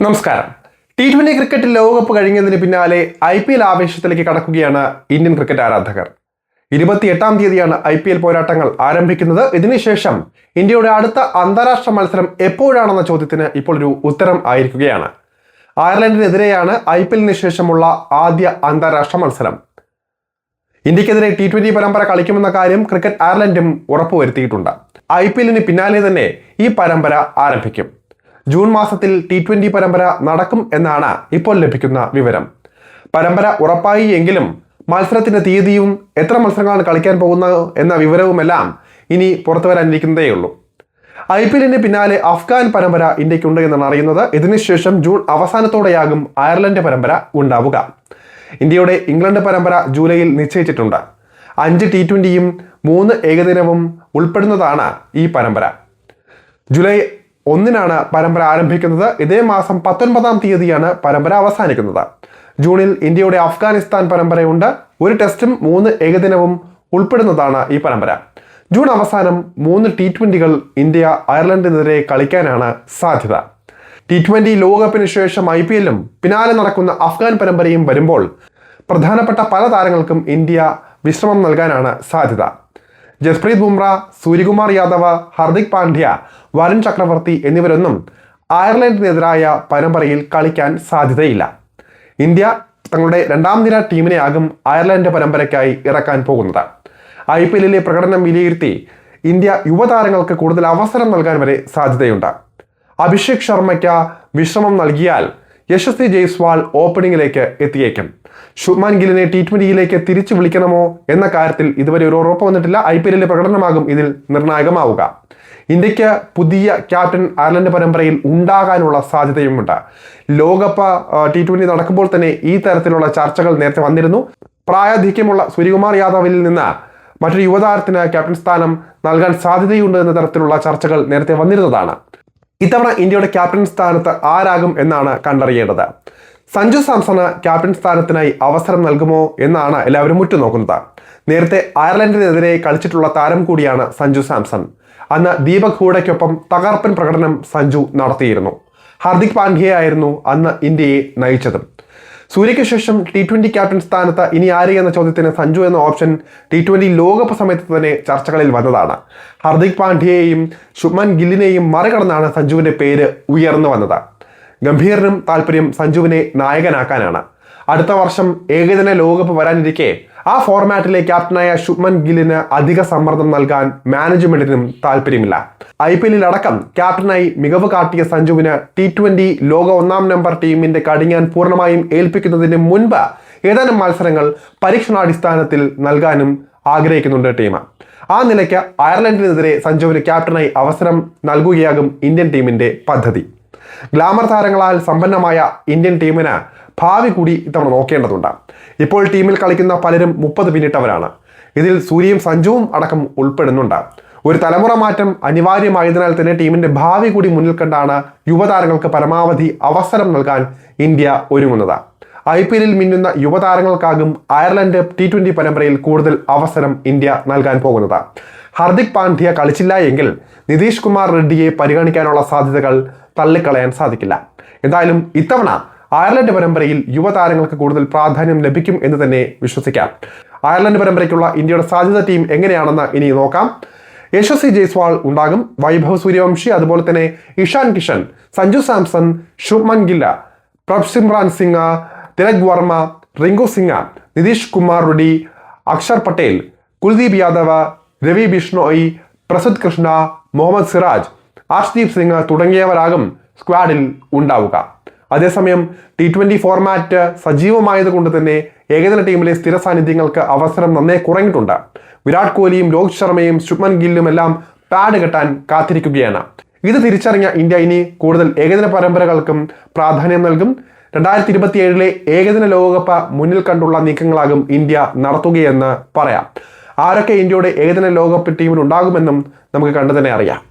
നമസ്കാരം. T20 cricket ലോകകപ്പ് കഴിഞ്ഞതിന് പിന്നാലെ IPL ആവേശത്തിലേക്ക് കടക്കുകയാണ് ഇന്ത്യൻ ക്രിക്കറ്റ് ആരാധകർ. 28-ാം തീയതിയാണ് IPL പോരാട്ടങ്ങൾ ആരംഭിക്കുന്നത്. ഇതിനുശേഷം ഇന്ത്യയുടെ അടുത്ത അന്താരാഷ്ട്ര മത്സരം എപ്പോഴാണെന്ന ചോദ്യത്തിന് ഇപ്പോൾ ഒരു ഉത്തരം ആയിരിക്കുകയാണ്. അയർലൻഡിനെതിരെയാണ് IPL-ന് ശേഷമുള്ള ആദ്യ അന്താരാഷ്ട്ര മത്സരം. ഇന്ത്യക്കെതിരെ T20 പരമ്പര കളിക്കുമെന്ന കാര്യം ക്രിക്കറ്റ് അയർലൻഡും ഉറപ്പുവരുത്തിയിട്ടുണ്ട്. IPL-ന് പിന്നാലെ തന്നെ ഈ പരമ്പര ആരംഭിക്കും. ജൂൺ മാസത്തിൽ T20 പരമ്പര നടക്കും എന്നാണ് ഇപ്പോൾ ലഭിക്കുന്ന വിവരം. പരമ്പര ഉറപ്പായി എങ്കിലും മത്സരത്തിന്റെ തീയതിയും എത്ര മത്സരങ്ങളാണ് കളിക്കാൻ പോകുന്നത് എന്ന വിവരവുമെല്ലാം ഇനി പുറത്തു വരാനിരിക്കുന്നതേയുള്ളൂ. IPL-ന് പിന്നാലെ അഫ്ഗാൻ പരമ്പര ഇന്ത്യക്കുണ്ട് എന്നാണ് അറിയുന്നത്. ഇതിനുശേഷം ജൂൺ അവസാനത്തോടെയാകും അയർലൻഡ് പരമ്പര ഉണ്ടാവുക. ഇന്ത്യയുടെ ഇംഗ്ലണ്ട് പരമ്പര ജൂലൈയിൽ നിശ്ചയിച്ചിട്ടുണ്ട്. 5 T20യും 3 ഏകദിനവും ഉൾപ്പെടുന്നതാണ് ഈ പരമ്പര. ജൂലൈ 1-നാണ് പരമ്പര ആരംഭിക്കുന്നത്. ഇതേ മാസം 19-ാം തീയതിയാണ് പരമ്പര അവസാനിക്കുന്നത്. ജൂണിൽ ഇന്ത്യയുടെ അഫ്ഗാനിസ്ഥാൻ പരമ്പരയുണ്ട്. 1 ടെസ്റ്റും 3 ഏകദിനവും ഉൾപ്പെടുന്നതാണ് ഈ പരമ്പര. ജൂൺ അവസാനം 3 T20കൾ ഇന്ത്യ അയർലൻഡിനെതിരെ കളിക്കാനാണ് സാധ്യത. T20 ലോകകപ്പിന് ശേഷം IPL-ഉം പിന്നാലെ നടക്കുന്ന അഫ്ഗാൻ പരമ്പരയും വരുമ്പോൾ പ്രധാനപ്പെട്ട പല താരങ്ങൾക്കും ഇന്ത്യ വിശ്രമം നൽകാനാണ് സാധ്യത. ജസ്പ്രീത് ബുംറ, സൂര്യകുമാർ യാദവ്, ഹർദിക് പാണ്ഡ്യ, വരുൺ ചക്രവർത്തി എന്നിവരൊന്നും അയർലൻഡിനെതിരായ പരമ്പരയിൽ കളിക്കാൻ സാധ്യതയില്ല. ഇന്ത്യ തങ്ങളുടെ 2ാം നിര ടീമിനെയാകും അയർലൻഡ് പരമ്പരയ്ക്കായി ഇറക്കാൻ പോകുന്നത്. IPL-ലെ പ്രകടനം വിലയിരുത്തി ഇന്ത്യ യുവതാരങ്ങൾക്ക് കൂടുതൽ അവസരം നൽകാൻ വരെ സാധ്യതയുണ്ട്. അഭിഷേക് ശർമ്മയ്ക്ക് വിശ്രമം നൽകിയാൽ യശസ്വി ജയ്സ്വാൾ ഓപ്പണിംഗിലേക്ക് എത്തിയേക്കും. ശുഭ്മാൻ ഗില്ലിനെ T20യിലേക്ക് തിരിച്ചു വിളിക്കണമോ എന്ന കാര്യത്തിൽ ഇതുവരെ ഒരു ഉറപ്പ് വന്നിട്ടില്ല. IPL-ലെ പ്രകടനമാകും ഇതിൽ നിർണായകമാവുക. ഇന്ത്യക്ക് പുതിയ ക്യാപ്റ്റൻ അയർലൻഡ് പരമ്പരയിൽ ഉണ്ടാകാനുള്ള സാധ്യതയുമുണ്ട്. ലോകകപ്പ് T20 നടക്കുമ്പോൾ തന്നെ ഈ തരത്തിലുള്ള ചർച്ചകൾ നേരത്തെ വന്നിരുന്നു. പ്രായാധിക്യമുള്ള സൂര്യകുമാർ യാദവിൽ നിന്ന് മറ്റൊരു യുവതാരത്തിന് ക്യാപ്റ്റൻ സ്ഥാനം നൽകാൻ സാധ്യതയുണ്ട് എന്ന തരത്തിലുള്ള ചർച്ചകൾ നേരത്തെ വന്നിരുന്നതാണ്. ഇത്തവണ ഇന്ത്യയുടെ ക്യാപ്റ്റൻ സ്ഥാനത്ത് ആരാകും എന്നാണ് കണ്ടറിയേണ്ടത്. സഞ്ജു സാംസണ് ക്യാപ്റ്റൻ സ്ഥാനത്തിനായി അവസരം നൽകുമോ എന്നാണ് എല്ലാവരും ഉറ്റുനോക്കുന്നത്. നേരത്തെ അയർലൻഡിനെതിരെ കളിച്ചിട്ടുള്ള താരം കൂടിയാണ് സഞ്ജു സാംസൺ. അന്ന് ദീപക് ഹൂഡയ്ക്കൊപ്പം തകർപ്പൻ പ്രകടനം സഞ്ജു നടത്തിയിരുന്നു. ഹർദിക് പാണ്ഡ്യയായിരുന്നു അന്ന് ഇന്ത്യയെ നയിച്ചതും. സൂര്യയ്ക്ക് ശേഷം T20 ക്യാപ്റ്റൻ സ്ഥാനത്ത് ഇനി ആര് എന്ന ചോദ്യത്തിന് സഞ്ജു എന്ന ഓപ്ഷൻ T20 ലോകകപ്പ് സമയത്ത് തന്നെ ചർച്ചകളിൽ വന്നതാണ്. ഹർദിക് പാണ്ഡ്യയെയും ശുഭ്മാൻ ഗില്ലിനെയും മറികടന്നാണ് സഞ്ജുവിന്റെ പേര് ഉയർന്നു വന്നത്. ഗംഭീറിനും താല്പര്യം സഞ്ജുവിനെ നായകനാക്കാനാണ്. അടുത്ത വർഷം ഏകദിന ലോകകപ്പ് വരാനിരിക്കെ ആ ഫോർമാറ്റിലെ ക്യാപ്റ്റനായ ശുഭ്മാൻ ഗില്ലിന് അധിക സമ്മർദ്ദം നൽകാൻ മാനേജ്മെന്റിനും താല്പര്യമില്ല. IPL-ൽ അടക്കം ക്യാപ്റ്റനായി മികവ് കാട്ടിയ സഞ്ജുവിന് T20 ലോക 1-ാം നമ്പർ ടീമിന്റെ കടിഞ്ഞാൻ പൂർണ്ണമായും ഏൽപ്പിക്കുന്നതിന് മുൻപ് ഏതാനും മത്സരങ്ങൾ പരീക്ഷണാടിസ്ഥാനത്തിൽ നൽകാനും ആഗ്രഹിക്കുന്നുണ്ട് ടീം. ആ നിലയ്ക്ക് അയർലൻഡിനെതിരെ സഞ്ജുവിന് ക്യാപ്റ്റനായി അവസരം നൽകുകയാകും ഇന്ത്യൻ ടീമിന്റെ പദ്ധതി. ഗ്ലാമർ താരങ്ങളാൽ സമ്പന്നമായ ഇന്ത്യൻ ടീമിന് ഭാവി കൂടി ഇത്തവണ നോക്കേണ്ടതുണ്ട്. ഇപ്പോൾ ടീമിൽ കളിക്കുന്ന പലരും 30 പിന്നിട്ടവരാണ്. ഇതിൽ സൂര്യയും സഞ്ജുവും അടക്കം ഉൾപ്പെടുന്നുണ്ട്. ഒരു തലമുറ മാറ്റം അനിവാര്യമായതിനാൽ തന്നെ ടീമിന്റെ ഭാവി കൂടി മുന്നിൽ കണ്ടാണ് യുവതാരങ്ങൾക്ക് പരമാവധി അവസരം നൽകാൻ ഇന്ത്യ ഒരുങ്ങുന്നത്. IPL-ൽ മിന്നുന്ന യുവതാരങ്ങൾക്കാകും അയർലൻഡ് T20 പരമ്പരയിൽ കൂടുതൽ അവസരം ഇന്ത്യ നൽകാൻ പോകുന്നത്. ഹർദിക് പാണ്ഡ്യ കളിച്ചില്ല എങ്കിൽ നിതീഷ് കുമാർ റെഡ്ഡിയെ പരിഗണിക്കാനുള്ള സാധ്യതകൾ തള്ളിക്കളയാൻ സാധിക്കില്ല. എന്തായാലും ഇത്തവണ അയർലൻഡ് പരമ്പരയിൽ യുവതാരങ്ങൾക്ക് കൂടുതൽ പ്രാധാന്യം ലഭിക്കും എന്ന് തന്നെ വിശ്വസിക്കാം. അയർലൻഡ് പരമ്പരയ്ക്കുള്ള ഇന്ത്യയുടെ സാധ്യത ടീം എങ്ങനെയാണെന്ന് ഇനി നോക്കാം. യശസ്വി ജയ്സ്വാൾ ഉണ്ടാകും. വൈഭവ് സൂര്യവംശി, അതുപോലെ തന്നെ ഇഷാൻ കിഷൻ, സഞ്ജു സാംസൺ, ശുഭ്മാൻ ഗില്ല, പ്രഭ്സിമ്രാൻ സിംഗ്, തിലക് വർമ്മ, റിങ്കു സിംഗ്, നിതീഷ് കുമാർ റെഡ്ഡി, അക്ഷർ പട്ടേൽ, കുൽദീപ് യാദവ്, രവി ബിഷ്ണോയി, പ്രസിദ്ധ് കൃഷ്ണ, മുഹമ്മദ് സിറാജ്, ആർഷ്ദീപ് സിംഗ് തുടങ്ങിയവരാകും സ്ക്വാഡിൽ ഉണ്ടാവുക. അതേസമയം T20 ഫോർമാറ്റ് സജീവമായതുകൊണ്ട് തന്നെ ഏകദിന ടീമിലെ സ്ഥിര സാന്നിധ്യങ്ങൾക്ക് അവസരം നന്നേ കുറഞ്ഞിട്ടുണ്ട്. വിരാട് കോഹ്ലിയും രോഹിത് ശർമ്മയും ശുഭ്മാൻ ഗില്ലും എല്ലാം പാഡ് കെട്ടാൻ കാത്തിരിക്കുകയാണ്. ഇത് തിരിച്ചറിഞ്ഞ ഇന്ത്യ ഇനി കൂടുതൽ ഏകദിന പരമ്പരകൾക്കും പ്രാധാന്യം നൽകും. 2027-ലെ ഏകദിന ലോകകപ്പ് മുന്നിൽ കണ്ടുള്ള നീക്കങ്ങളാകും ഇന്ത്യ നടത്തുകയെന്ന് പറയാം. ആരൊക്കെ ഇന്ത്യയുടെ ഏകദിന ലോകകപ്പ് ടീമിൽ ഉണ്ടാകുമെന്നും നമുക്ക് കണ്ടു തന്നെ അറിയാം.